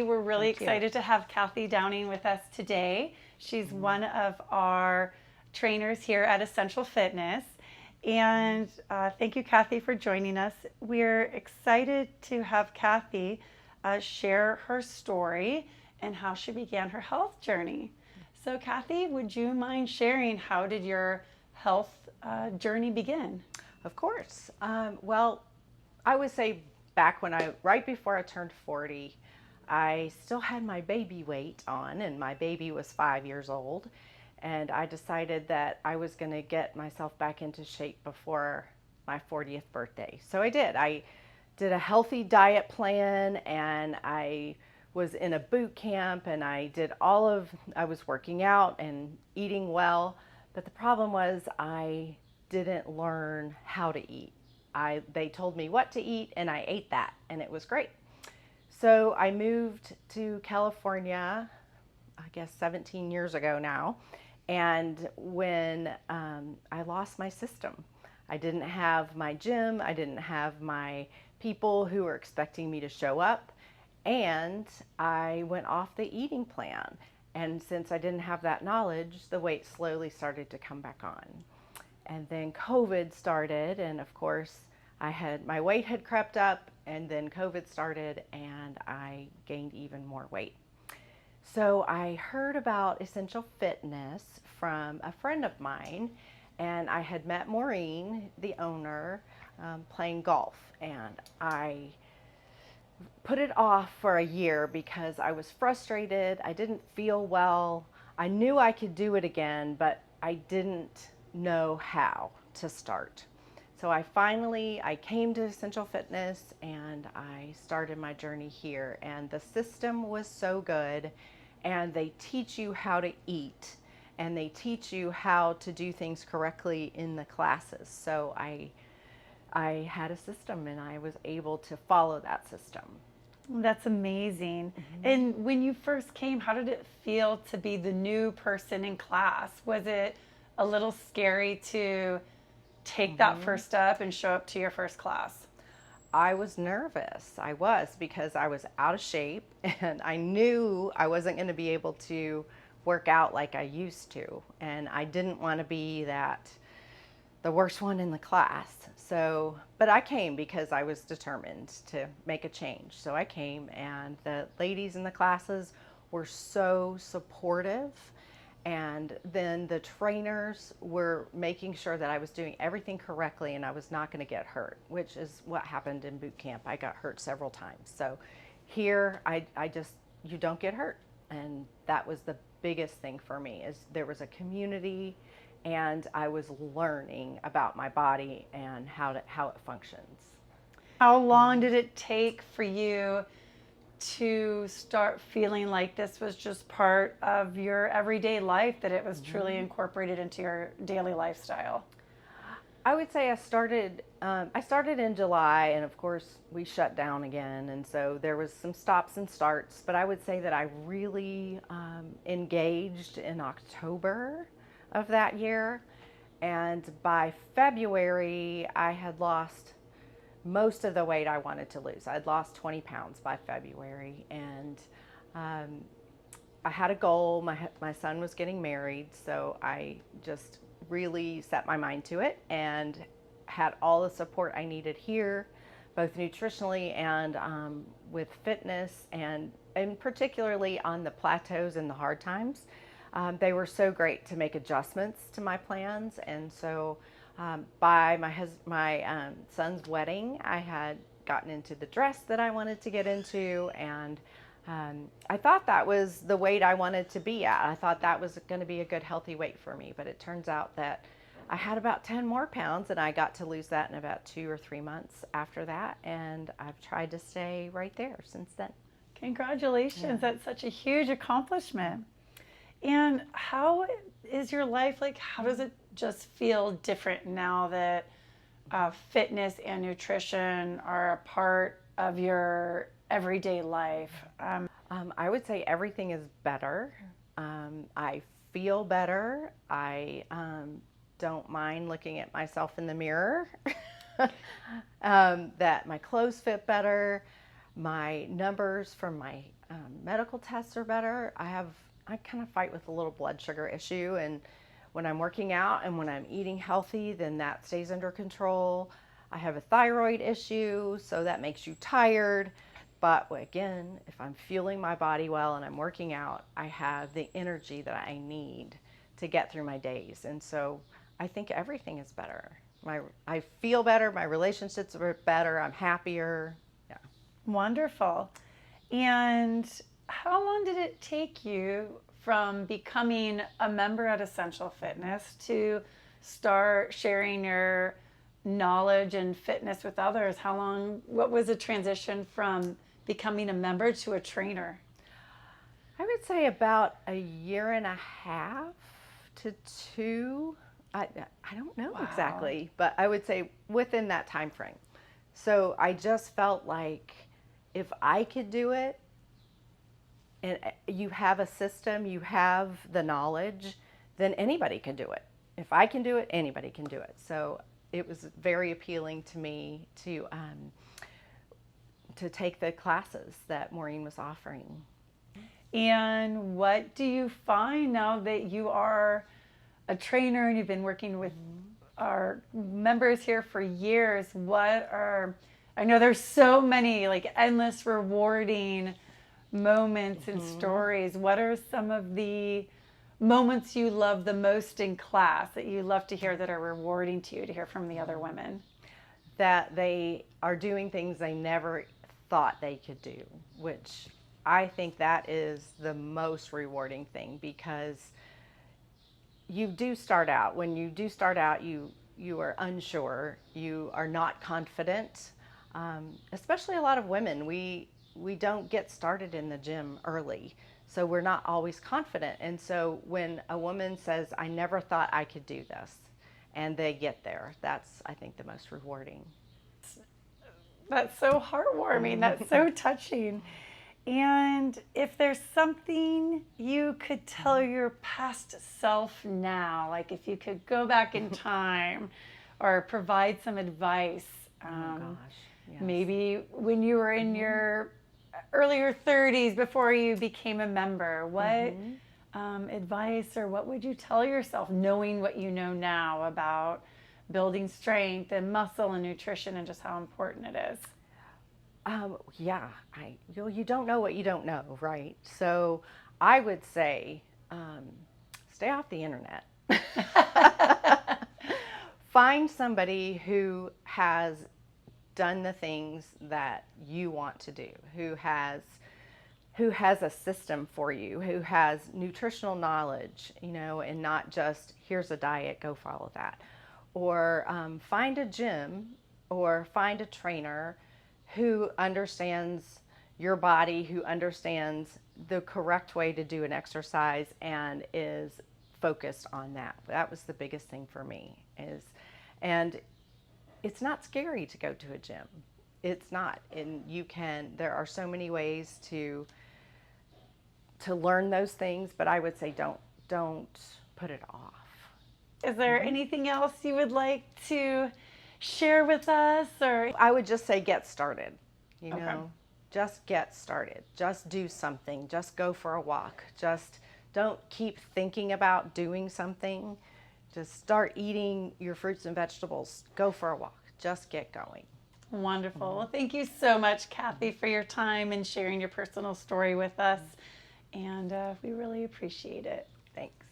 We're really Thank you. excited to have Cathy Downing with us today. She's one of our trainers here at Essential Fitness. And thank you, Cathy, for joining us. We're excited to have Cathy share her story and how she began her health journey. So, Cathy, would you mind sharing how did your health journey begin? Of course. Well, I would say back right before I turned 40, I still had my baby weight on, and my baby was 5 years old. And I decided that I was going to get myself back into shape before my 40th birthday. So I did. I did a healthy diet plan, and I was in a boot camp, and I was working out and eating well. But the problem was I didn't learn how to eat. They told me what to eat, and I ate that, and it was great. So I moved to California, I guess 17 years ago now. And when I lost my system, I didn't have my gym, I didn't have my people who were expecting me to show up, and I went off the eating plan. And since I didn't have that knowledge, the weight slowly started to come back on. And then COVID started, and of course, my weight had crept up, and then COVID started, and I gained even more weight. So I heard about Essential Fitness from a friend of mine, and I had met Maureen, the owner, playing golf, and I put it off for a year because I was frustrated. I didn't feel well. I knew I could do it again, but I didn't know how to start. So I came to Essential Fitness, and I started my journey here, and the system was so good, and they teach you how to eat, and they teach you how to do things correctly in the classes. So I had a system, and I was able to follow that system. That's amazing. And when you first came, how did it feel to be the new person in class? Was it a little scary to take that first step and show up to your first class? I was nervous. I was, because I was out of shape, and I knew I wasn't going to be able to work out like I used to. And I didn't want to be the worst one in the class. So, but I came because I was determined to make a change. So I came, and the ladies in the classes were so supportive. And then the trainers were making sure that I was doing everything correctly and I was not going to get hurt, which is what happened in boot camp. I got hurt several times. So here, you don't get hurt. And that was the biggest thing for me, is there was a community, and I was learning about my body and how it functions. How long did it take for you to start feeling like this was just part of your everyday life, that it was truly incorporated into your daily lifestyle? I would say I started in July, and of course we shut down again, and so there was some stops and starts, but I would say that I really engaged in October of that year, and by February I had lost most of the weight I wanted to lose. I'd lost 20 pounds by February, and I had a goal. My son was getting married, so I just really set my mind to it and had all the support I needed here, both nutritionally and with fitness, and particularly on the plateaus and the hard times. They were so great to make adjustments to my plans, and so by my son's wedding, I had gotten into the dress that I wanted to get into, and I thought that was the weight I wanted to be at. I thought that was going to be a good, healthy weight for me, but it turns out that I had about 10 more pounds, and I got to lose that in about 2 or 3 months after that, and I've tried to stay right there since then. Congratulations. Yeah. That's such a huge accomplishment. And how is your life like? How does it just feel different now that fitness and nutrition are a part of your everyday life? I would say everything is better. I feel better. I don't mind looking at myself in the mirror. That my clothes fit better. My numbers from my medical tests are better. I kind of fight with a little blood sugar issue, and when I'm working out and when I'm eating healthy, then that stays under control. I have a thyroid issue, so that makes you tired. But again, if I'm fueling my body well and I'm working out, I have the energy that I need to get through my days. And so I think everything is better. I feel better, my relationships are better, I'm happier. Yeah. Wonderful. And how long did it take you from becoming a member at Essential Fitness to start sharing your knowledge and fitness with others? What was the transition from becoming a member to a trainer? I would say about a year and a half to 2. I don't know Wow. exactly, but I would say within that time frame. So I just felt like if I could do it, and you have a system, you have the knowledge, then anybody can do it. If I can do it, anybody can do it. So it was very appealing to me to take the classes that Maureen was offering. And what do you find now that you are a trainer and you've been working with our members here for years? I know there's so many like endless rewarding moments and stories. What are some of the moments you love the most in class that you love to hear that are rewarding to you to hear from the other women? That they are doing things they never thought they could do, which I think that is the most rewarding thing, because you do start out, when you do start out, you are unsure, you are not confident, especially a lot of women. We don't get started in the gym early, so we're not always confident. And so when a woman says, I never thought I could do this, and they get there, that's, I think, the most rewarding. That's so heartwarming. That's so touching. And if there's something you could tell your past self now, like if you could go back in time or provide some advice, Yes. maybe when you were in your earlier 30s before you became a member, what advice or what would you tell yourself knowing what you know now about building strength and muscle and nutrition and just how important it is? You don't know what you don't know, right? So I would say, stay off the internet. Find somebody who has done the things that you want to do, who has a system for you, who has nutritional knowledge, and not just here's a diet, go follow that. Or find a gym or find a trainer who understands your body, who understands the correct way to do an exercise and is focused on that. That was the biggest thing for me. And it's not scary to go to a gym. It's not. And there are so many ways to learn those things, but I would say don't put it off. Is there anything else you would like to share with us? Or I would just say get started. Okay. Just get started. Just do something. Just go for a walk. Just don't keep thinking about doing something. Just start eating your fruits and vegetables. Go for a walk. Just get going. Wonderful. Well, thank you so much, Cathy, for your time and sharing your personal story with us. And we really appreciate it. Thanks.